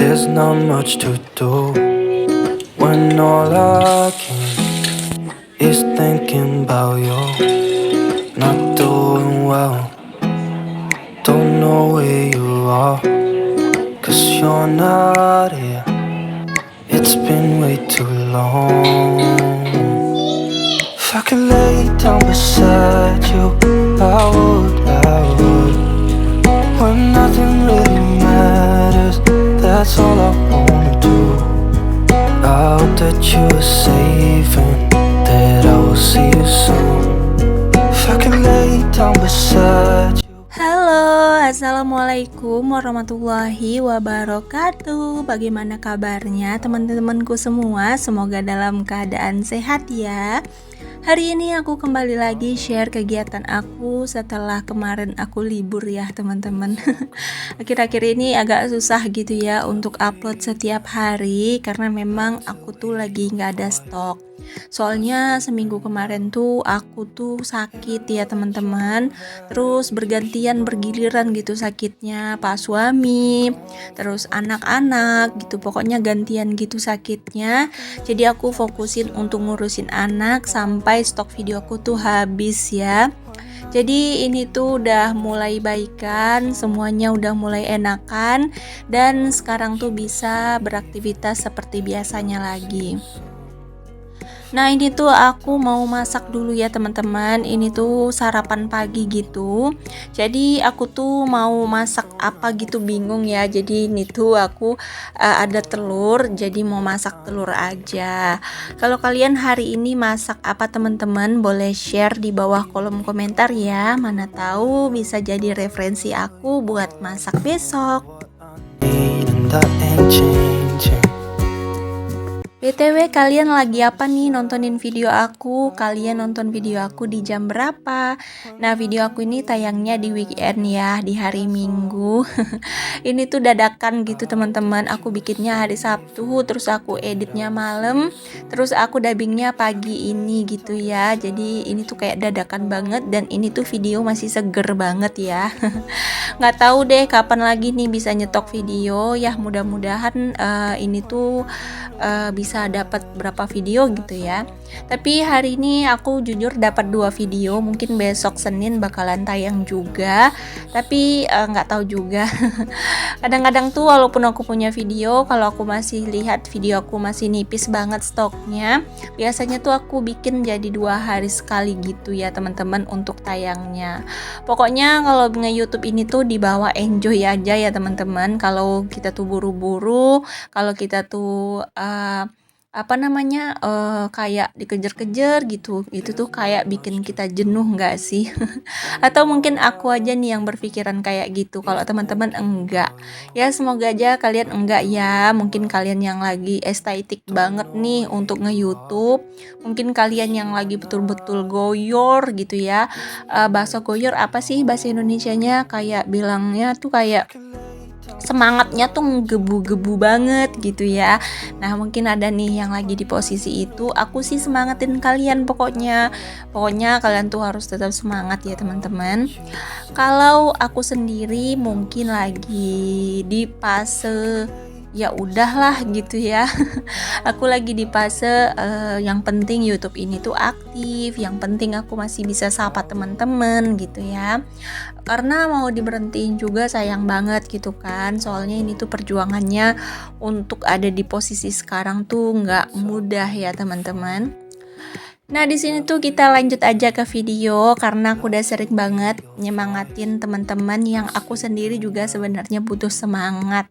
There's not much to do when all I can is thinking about you. Not doing well, don't know where you are, 'cause you're not here. It's been way too long. If I could lay down beside you, I would. When nothing really matters, that's all I wanna do. I hope that you are safe and that I will see you soon. If I can lay down beside you. Halo, assalamualaikum warahmatullahi wabarakatuh. Bagaimana kabarnya teman-temanku semua? Semoga dalam keadaan sehat ya. Hari ini aku kembali lagi share kegiatan aku setelah kemarin aku libur ya teman-teman. Akhir-akhir ini agak susah gitu ya untuk upload setiap hari karena memang aku tuh lagi nggak ada stok. Soalnya seminggu kemarin tuh aku tuh sakit ya teman-teman. Terus bergantian bergiliran gitu sakitnya, Pak suami, terus anak-anak gitu. Pokoknya gantian gitu sakitnya. Jadi aku fokusin untuk ngurusin anak sampai stok video aku tuh habis ya. Jadi ini tuh udah mulai baikan, semuanya udah mulai enakan dan sekarang tuh bisa beraktivitas seperti biasanya lagi. Nah ini tuh aku mau masak dulu ya teman-teman. Ini tuh sarapan pagi gitu. Jadi aku tuh mau masak apa gitu bingung ya. Jadi ini tuh aku ada telur. Jadi mau masak telur aja. Kalau kalian hari ini masak apa teman-teman, boleh share di bawah kolom komentar ya. Mana tahu bisa jadi referensi aku buat masak besok. And that ain't changing. BTW kalian lagi apa nih nontonin video aku? Kalian nonton video aku di jam berapa? Nah video aku ini tayangnya di weekend ya, di hari Minggu. Ini tuh dadakan gitu teman-teman. Aku bikinnya hari Sabtu, terus aku editnya malam, terus aku dubbingnya pagi ini gitu ya. Jadi ini tuh kayak dadakan banget dan ini tuh video masih seger banget ya. Nggak tahu deh kapan lagi nih bisa nyetok video ya. Mudah-mudahan ini tuh bisa dapat berapa video gitu ya. Tapi hari ini aku jujur dapat 2 video, mungkin besok Senin bakalan tayang juga. Tapi nggak tahu juga. Kadang-kadang tuh walaupun aku punya video, kalau aku masih lihat video aku masih nipis banget stoknya, biasanya tuh aku bikin jadi 2 hari sekali gitu ya teman-teman untuk tayangnya. Pokoknya kalau nge-YouTube ini tuh dibawa enjoy aja ya teman-teman. Kalau kita tuh buru-buru, kalau kita tuh kayak dikejar-kejar gitu, itu tuh kayak bikin kita jenuh nggak sih? Atau mungkin aku aja nih yang berpikiran kayak gitu, kalau teman-teman enggak ya. Semoga aja kalian enggak ya. Mungkin kalian yang lagi estetik banget nih untuk nge-YouTube, mungkin kalian yang lagi betul-betul goyor gitu ya. Bahasa goyor apa sih bahasa Indonesianya? Kayak bilangnya tuh kayak semangatnya tuh gebu-gebu banget gitu ya. Nah mungkin ada nih yang lagi di posisi itu. Aku sih semangatin kalian pokoknya kalian tuh harus tetap semangat ya teman-teman. Kalau aku sendiri mungkin lagi di fase ya udahlah gitu ya. Aku lagi di fase yang penting YouTube ini tuh aktif, yang penting aku masih bisa sapa teman-teman gitu ya. Karena mau diberhentiin juga sayang banget gitu kan. Soalnya ini tuh perjuangannya untuk ada di posisi sekarang tuh nggak mudah ya teman-teman. Nah di sini tuh kita lanjut aja ke video karena aku udah sering banget nyemangatin teman-teman yang aku sendiri juga sebenarnya butuh semangat.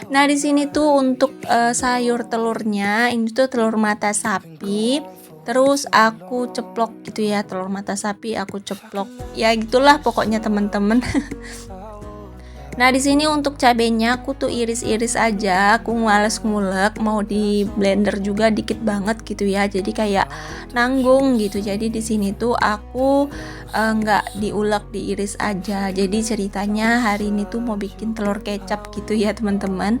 Nah di sini tuh untuk sayur telurnya, ini tuh telur mata sapi. Terus aku ceplok gitu ya, telur mata sapi aku ceplok. Ya gitulah pokoknya teman-teman. Nah di sini untuk cabenya aku tuh iris-iris aja, aku males ngulek, mau di blender juga dikit banget gitu ya, jadi kayak nanggung gitu. Jadi di sini tuh aku nggak diulek, diiris aja. Jadi ceritanya hari ini tuh mau bikin telur kecap gitu ya teman-teman.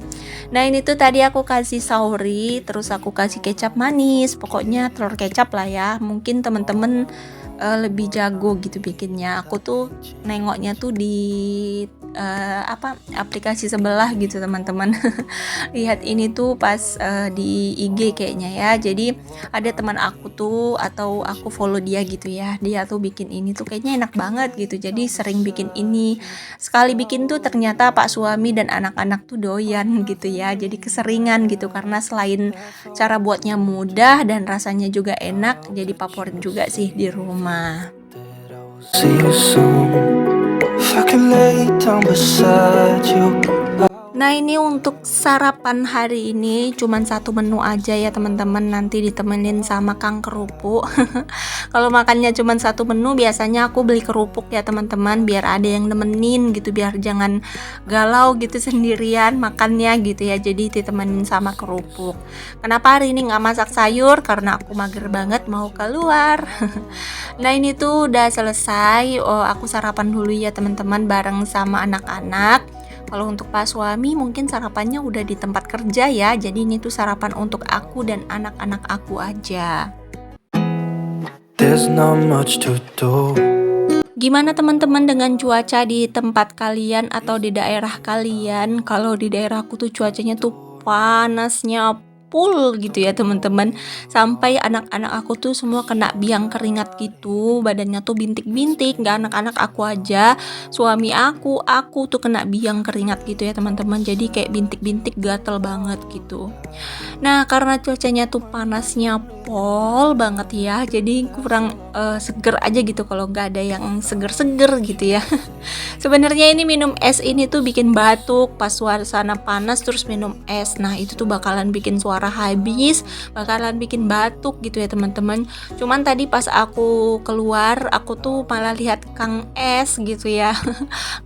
Nah ini tuh tadi aku kasih sauri, terus aku kasih kecap manis, pokoknya telur kecap lah ya. Mungkin teman-teman lebih jago gitu bikinnya. Aku tuh nengoknya tuh di aplikasi sebelah gitu teman-teman. Lihat ini tuh pas di IG kayaknya ya. Jadi ada teman aku tuh, atau aku follow dia gitu ya, dia tuh bikin ini tuh kayaknya enak banget gitu, jadi sering bikin ini. Sekali bikin tuh ternyata pak suami dan anak-anak tuh doyan gitu ya, jadi keseringan gitu, karena selain cara buatnya mudah dan rasanya juga enak, jadi favorit juga sih di rumah. See you soon. If I could lay down beside you. Nah, ini untuk sarapan hari ini cuman satu menu aja ya teman-teman, nanti ditemenin sama Kang Kerupuk. Kalau makannya cuman satu menu, biasanya aku beli kerupuk ya teman-teman, biar ada yang nemenin gitu, biar jangan galau gitu sendirian makannya gitu ya, jadi ditemenin sama kerupuk. Kenapa hari ini nggak masak sayur? Karena aku mager banget mau keluar. Nah, ini tuh udah selesai. Oh, aku sarapan dulu ya teman-teman bareng sama anak-anak. Kalau untuk Pak suami mungkin sarapannya udah di tempat kerja ya, jadi ini tuh sarapan untuk aku dan anak-anak aku aja. There's not much to do. Gimana teman-teman dengan cuaca di tempat kalian atau di daerah kalian? Kalau di daerahku tuh cuacanya tuh panasnya full gitu ya teman-teman, sampai anak-anak aku tuh semua kena biang keringat gitu, badannya tuh bintik-bintik. Gak anak-anak aku aja, suami aku tuh kena biang keringat gitu ya teman-teman, jadi kayak bintik-bintik, gatel banget gitu. Nah, karena cuacanya tuh panasnya pol banget ya, jadi kurang seger aja gitu kalau nggak ada yang seger-seger gitu ya. Sebenarnya ini minum es ini tuh bikin batuk pas suasana panas terus minum es. Nah, itu tuh bakalan bikin suara habis, bakalan bikin batuk gitu ya teman-teman. Cuman tadi pas aku keluar, aku tuh malah lihat Kang Es gitu ya.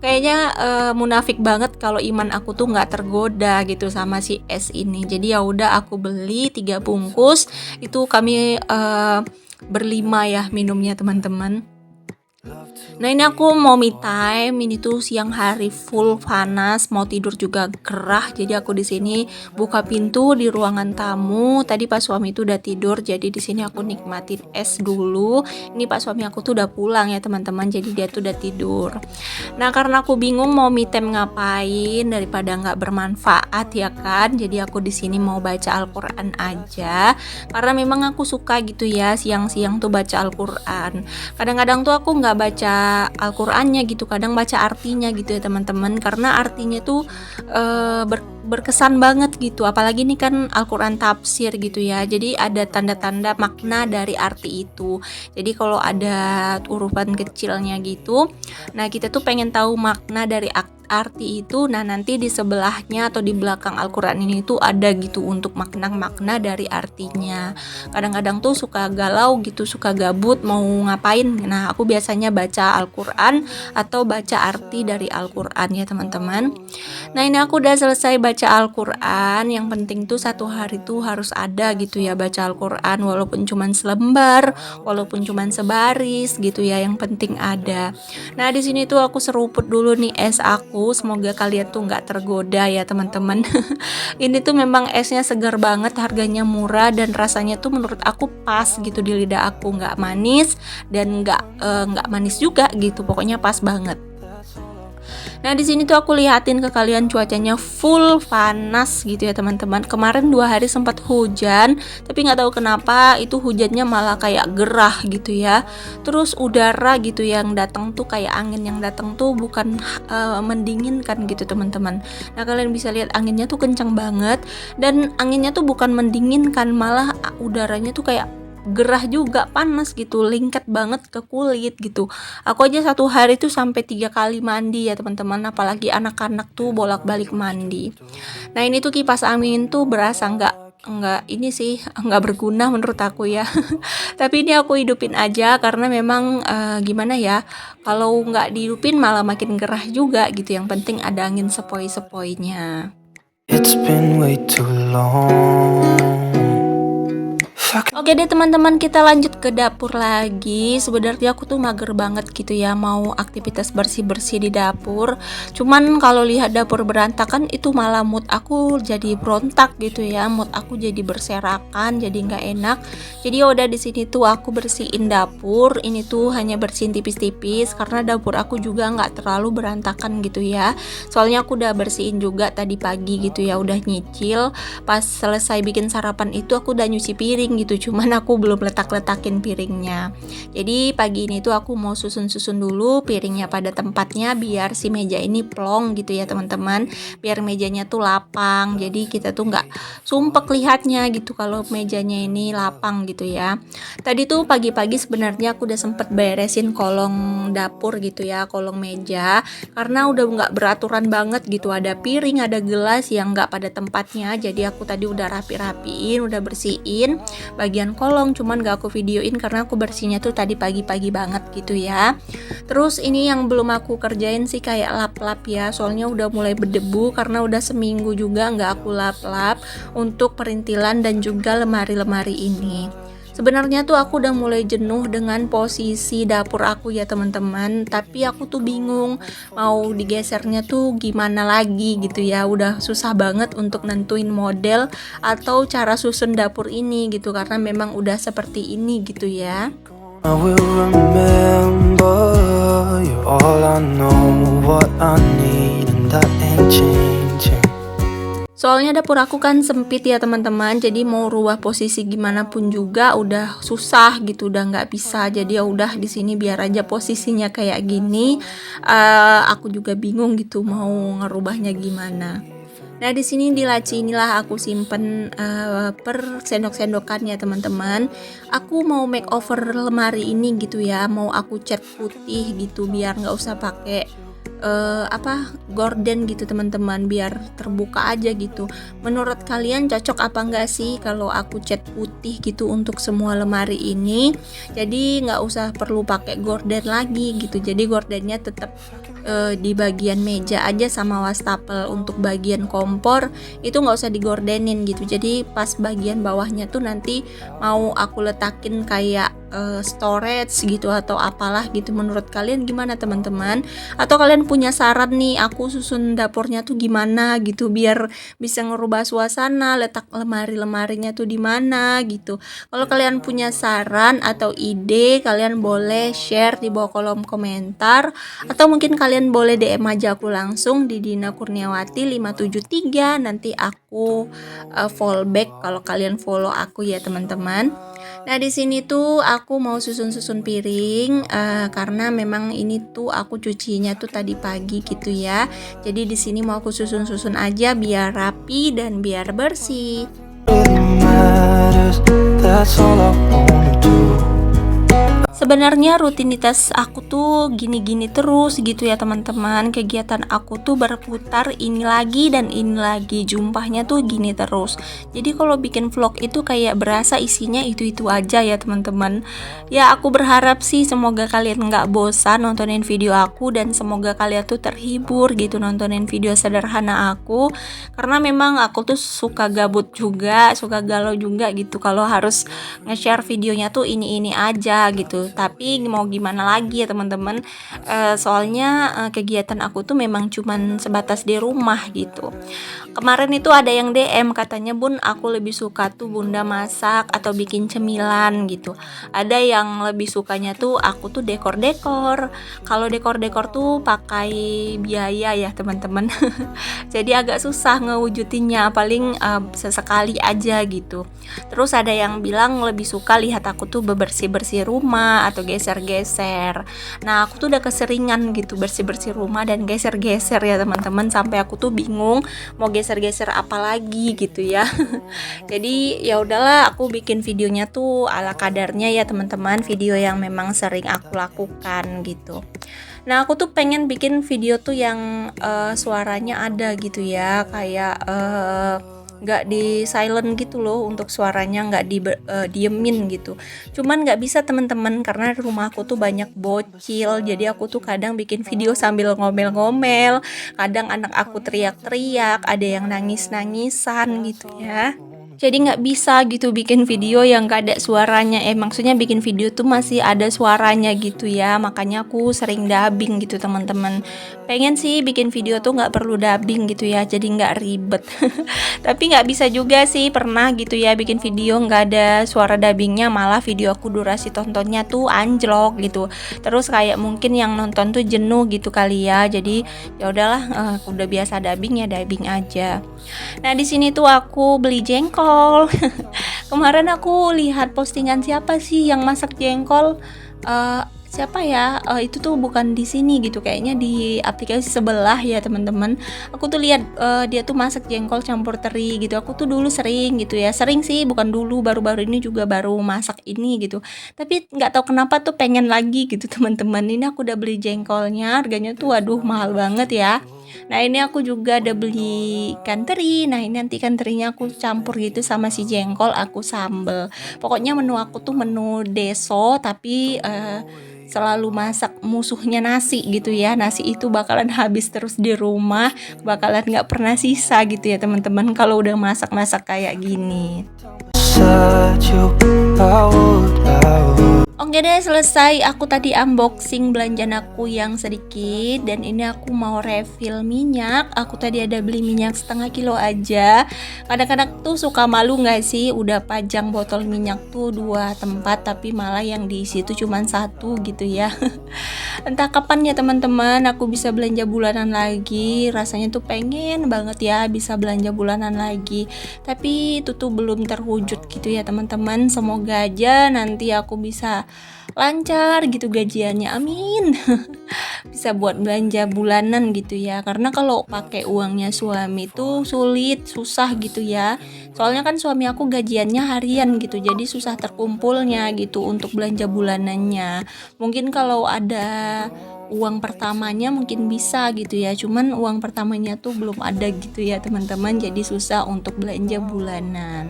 Kayaknya munafik banget kalau iman aku tuh nggak tergoda gitu sama si es ini. Jadi ya udah aku beli 3 bungkus. Itu kami berlima ya minumnya teman-teman. Nah, ini aku mau me time. Ini tuh siang hari full panas, mau tidur juga gerah. Jadi aku di sini buka pintu di ruangan tamu. Tadi pas suami itu udah tidur, jadi di sini aku nikmatin es dulu. Ini pas suami aku tuh udah pulang ya teman-teman, jadi dia tuh udah tidur. Nah, karena aku bingung mau me time ngapain daripada nggak bermanfaat ya kan. Jadi aku di sini mau baca Al-Qur'an aja. Karena memang aku suka gitu ya siang-siang tuh baca Al-Qur'an. Kadang-kadang tuh aku nggak baca Al-Qur'annya gitu, kadang baca artinya gitu ya teman-teman, karena artinya tuh berkesan banget gitu, apalagi ini kan Al-Qur'an tafsir gitu ya, jadi ada tanda-tanda makna dari arti itu. Jadi kalau ada urutan kecilnya gitu, nah kita tuh pengen tahu makna dari arti itu. Nah, nanti di sebelahnya atau di belakang Al-Qur'an ini tuh ada gitu untuk makna-makna dari artinya. Kadang-kadang tuh suka galau gitu, suka gabut mau ngapain. Nah, aku biasanya baca Al-Qur'an atau baca arti dari Al-Qur'an ya teman-teman. Nah, ini aku udah selesai baca Al-Qur'an. Yang penting tuh satu hari tuh harus ada gitu ya baca Al-Qur'an, walaupun cuman selembar, walaupun cuman sebaris gitu ya, yang penting ada. Nah, di sini tuh aku seruput dulu nih es aku. Semoga kalian tuh nggak tergoda ya teman-teman. Ini tuh memang esnya segar banget, harganya murah dan rasanya tuh menurut aku pas gitu di lidah aku, nggak manis dan nggak manis juga gitu, pokoknya pas banget. Nah, di sini tuh aku liatin ke kalian cuacanya full panas gitu ya teman-teman. Kemarin 2 hari sempat hujan, tapi nggak tahu kenapa itu hujannya malah kayak gerah gitu ya. Terus udara gitu yang datang tuh kayak angin yang datang tuh bukan mendinginkan gitu teman-teman. Nah, kalian bisa lihat anginnya tuh kencang banget, dan anginnya tuh bukan mendinginkan, malah udaranya tuh kayak gerah juga, panas gitu, lengket banget ke kulit gitu. Aku aja satu hari tuh sampai 3 kali mandi ya teman-teman, apalagi anak-anak tuh bolak-balik mandi. Nah, ini tuh kipas angin tuh berasa nggak ini sih, nggak berguna menurut aku ya. Tapi ini aku hidupin aja karena memang gimana ya, kalau nggak dihidupin malah makin gerah juga gitu. Yang penting ada angin sepoi-sepoinya. It's been way too long. Oke deh teman-teman, kita lanjut ke dapur lagi. Sebenarnya aku tuh mager banget gitu ya mau aktivitas bersih-bersih di dapur. Cuman kalau lihat dapur berantakan itu malah mood aku jadi berontak gitu ya. Mood aku jadi berserakan, jadi nggak enak. Jadi ya udah di sini tuh aku bersihin dapur. Ini tuh hanya bersihin tipis-tipis karena dapur aku juga nggak terlalu berantakan gitu ya. Soalnya aku udah bersihin juga tadi pagi gitu ya, udah nyicil. Pas selesai bikin sarapan itu aku udah nyuci piring gitu, cuman aku belum letak-letakin piringnya. Jadi pagi ini tuh aku mau susun-susun dulu piringnya pada tempatnya biar si meja ini plong gitu ya teman-teman, biar mejanya tuh lapang, jadi kita tuh nggak sumpek lihatnya gitu kalau mejanya ini lapang gitu ya. Tadi tuh pagi-pagi sebenarnya aku udah sempet beresin kolong dapur gitu ya, kolong meja, karena udah nggak beraturan banget gitu, ada piring, ada gelas yang nggak pada tempatnya. Jadi aku tadi udah rapi-rapiin, udah bersihin bagian kolong, cuman gak aku videoin karena aku bersihnya tuh tadi pagi-pagi banget gitu ya. Terus ini yang belum aku kerjain sih kayak lap-lap ya, soalnya udah mulai berdebu karena udah seminggu juga nggak aku lap-lap untuk perintilan dan juga lemari-lemari ini. Sebenarnya tuh aku udah mulai jenuh dengan posisi dapur aku ya teman-teman, tapi aku tuh bingung mau digesernya tuh gimana lagi gitu ya. Udah susah banget untuk nentuin model atau cara susun dapur ini gitu karena memang udah seperti ini gitu ya. I will remember you're all I know, what I need, and that ain't changing. Soalnya dapur aku kan sempit ya teman-teman, jadi mau rubah posisi gimana pun juga udah susah gitu, udah nggak bisa. Jadi ya udah di sini biar aja posisinya kayak gini. Aku juga bingung gitu mau ngerubahnya gimana. Nah di sini di laci inilah aku simpen per sendok-sendokan ya teman-teman. Aku mau makeover lemari ini gitu ya, mau aku cat putih gitu biar nggak usah pakai gorden gitu teman-teman, biar terbuka aja gitu. Menurut kalian cocok apa enggak sih kalau aku cat putih gitu untuk semua lemari ini? Jadi nggak usah perlu pakai gorden lagi gitu. Jadi gordennya tetap di bagian meja aja sama wastafel. Untuk bagian kompor itu nggak usah digordenin gitu. Jadi pas bagian bawahnya tuh nanti mau aku letakin kayak storage gitu atau apalah gitu. Menurut kalian gimana teman-teman? Atau kalian punya saran nih aku susun dapurnya tuh gimana gitu biar bisa ngerubah suasana, letak lemari-lemarinya tuh di mana gitu. Kalau kalian punya saran atau ide, kalian boleh share di bawah kolom komentar atau mungkin kalian boleh DM aja aku langsung di Dina Kurniawati 573. Nanti aku follow back kalau kalian follow aku ya teman-teman. Nah di sini tuh aku mau susun-susun piring karena memang ini tuh aku cucinya tuh tadi pagi gitu ya. Jadi di sini mau aku susun-susun aja biar rapi dan biar bersih. Really matters, that's all I wanna do. Sebenarnya rutinitas aku tuh gini-gini terus gitu ya teman-teman. Kegiatan aku tuh berputar ini lagi dan ini lagi, jumpahnya tuh gini terus. Jadi kalau bikin vlog itu kayak berasa isinya itu-itu aja ya teman-teman. Ya aku berharap sih semoga kalian nggak bosan nontonin video aku dan semoga kalian tuh terhibur gitu nontonin video sederhana aku. Karena memang aku tuh suka gabut juga, suka galau juga gitu kalau harus nge-share videonya tuh ini aja gitu. Tapi mau gimana lagi ya teman-teman, soalnya kegiatan aku tuh memang cuman sebatas di rumah gitu. Kemarin itu ada yang DM katanya, Bun aku lebih suka tuh Bunda masak atau bikin cemilan gitu. Ada yang lebih sukanya tuh aku tuh dekor-dekor. Kalau dekor-dekor tuh pakai biaya ya teman-teman. Jadi agak susah ngewujudinnya, paling sesekali aja gitu. Terus ada yang bilang lebih suka lihat aku tuh bebersih-bersih rumah atau geser-geser. Nah aku tuh udah keseringan gitu bersih-bersih rumah dan geser-geser ya teman-teman, sampai aku tuh bingung mau geser-geser apa lagi gitu ya. Jadi ya udahlah aku bikin videonya tuh ala kadarnya ya teman-teman, video yang memang sering aku lakukan gitu. Nah aku tuh pengen bikin video tuh yang suaranya ada gitu ya, kayak nggak di silent gitu loh, untuk suaranya nggak diemin gitu. Cuman nggak bisa teman-teman karena rumahku tuh banyak bocil, jadi aku tuh kadang bikin video sambil ngomel-ngomel, kadang anak aku teriak-teriak, ada yang nangis-nangisan gitu ya. Jadi nggak bisa gitu bikin video yang nggak ada suaranya, maksudnya bikin video tuh masih ada suaranya gitu ya, makanya aku sering dubbing gitu teman-teman. Pengen sih bikin video tuh nggak perlu dubbing gitu ya, jadi nggak ribet. Tapi nggak bisa juga sih, pernah gitu ya bikin video nggak ada suara dubbingnya, malah video aku durasi tontonnya tuh anjlok gitu. Terus kayak mungkin yang nonton tuh jenuh gitu kali ya, jadi ya udahlah, udah biasa dubbing ya dubbing aja. Nah, di sini tuh aku beli jengkol. Kemarin aku lihat postingan siapa sih yang masak jengkol? Siapa ya? Itu tuh bukan di sini gitu, kayaknya di aplikasi sebelah ya teman-teman. Aku tuh lihat dia tuh masak jengkol campur teri gitu. Aku tuh dulu sering gitu ya, sering sih, bukan dulu, baru-baru ini juga baru masak ini gitu. Tapi nggak tahu kenapa tuh pengen lagi gitu teman-teman. Ini aku udah beli jengkolnya, harganya tuh waduh mahal banget ya. Nah ini aku juga ada beli ikan teri. Nah ini nanti ikan terinya aku campur gitu sama si jengkol, aku sambel. Pokoknya menu aku tuh menu deso, tapi selalu masak musuhnya nasi gitu ya. Nasi itu bakalan habis terus di rumah, bakalan nggak pernah sisa gitu ya teman-teman kalau udah masak-masak kayak gini. Beside you, I would. Oke deh, selesai aku tadi unboxing belanjaan aku yang sedikit. Dan ini aku mau refill minyak. Aku tadi ada beli minyak setengah kilo aja. Kadang-kadang tuh suka malu gak sih, udah pajang botol minyak tuh 2 tempat, tapi malah yang diisi tuh cuma 1 gitu ya. Entah kapan ya teman-teman aku bisa belanja bulanan lagi. Rasanya tuh pengen banget ya bisa belanja bulanan lagi, tapi itu tuh belum terwujud gitu ya teman-teman. Semoga aja nanti aku bisa lancar gitu gajiannya, amin. Bisa buat belanja bulanan gitu ya, karena kalau pakai uangnya suami tuh sulit, susah gitu ya. Soalnya kan suami aku gajiannya harian gitu, jadi susah terkumpulnya gitu untuk belanja bulanannya. Mungkin kalau ada uang pertamanya mungkin bisa gitu ya, cuman uang pertamanya tuh belum ada gitu ya teman-teman, jadi susah untuk belanja bulanan.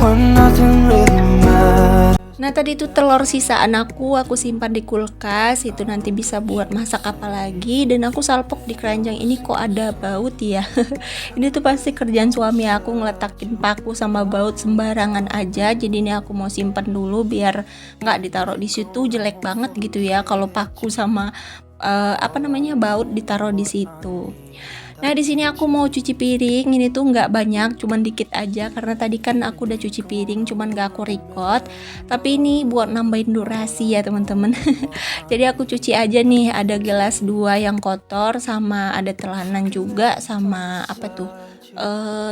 When nothing really matters. Nah tadi itu telur sisaan aku simpan di kulkas, itu nanti bisa buat masak apa lagi. Dan aku salpok di keranjang ini kok ada baut ya. Ini tuh pasti kerjaan suami aku ngeletakin paku sama baut sembarangan aja. Jadi ini aku mau simpan dulu biar nggak ditaruh di situ, jelek banget gitu ya kalau paku sama baut ditaruh di situ. Nah di sini aku mau cuci piring, ini tuh nggak banyak, cuman dikit aja karena tadi kan aku udah cuci piring, cuman nggak aku record. Tapi ini buat nambahin durasi ya teman-teman. Jadi aku cuci aja nih, ada gelas 2 yang kotor, sama ada telanan juga, sama apa tuh?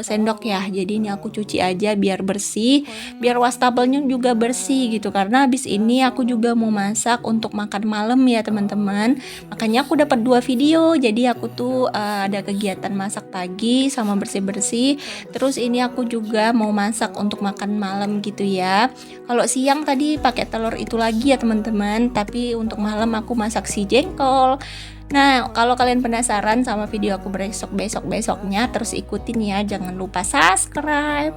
Sendok ya. Jadi ini aku cuci aja biar bersih, biar wastafelnya juga bersih gitu, karena habis ini aku juga mau masak untuk makan malam ya teman-teman. Makanya aku dapat 2 video. Jadi aku tuh ada kegiatan masak pagi sama bersih-bersih. Terus ini aku juga mau masak untuk makan malam gitu ya. Kalau siang tadi pakai telur itu lagi ya teman-teman, tapi untuk malam aku masak si jengkol. Nah, kalau kalian penasaran sama video aku besoknya, terus ikutin ya. Jangan lupa subscribe.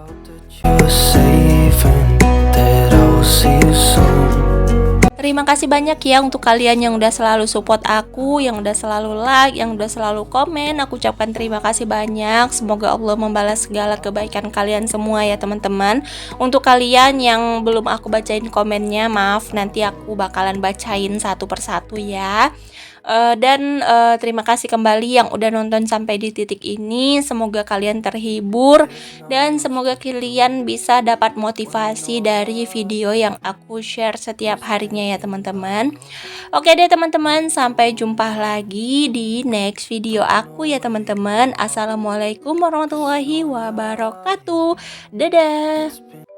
You're safe and that I will see you soon. Terima kasih banyak ya untuk kalian yang udah selalu support aku, yang udah selalu like, yang udah selalu komen. Aku ucapkan terima kasih banyak. Semoga Allah membalas segala kebaikan kalian semua ya teman-teman. Untuk kalian yang belum aku bacain komennya, maaf, nanti aku bakalan bacain satu persatu ya. Dan terima kasih kembali yang udah nonton sampai di titik ini. Semoga kalian terhibur dan semoga kalian bisa dapat motivasi dari video yang aku share setiap harinya ya teman-teman. Oke deh teman-teman, sampai jumpa lagi di next video aku ya teman-teman. Assalamualaikum warahmatullahi wabarakatuh. Dadah.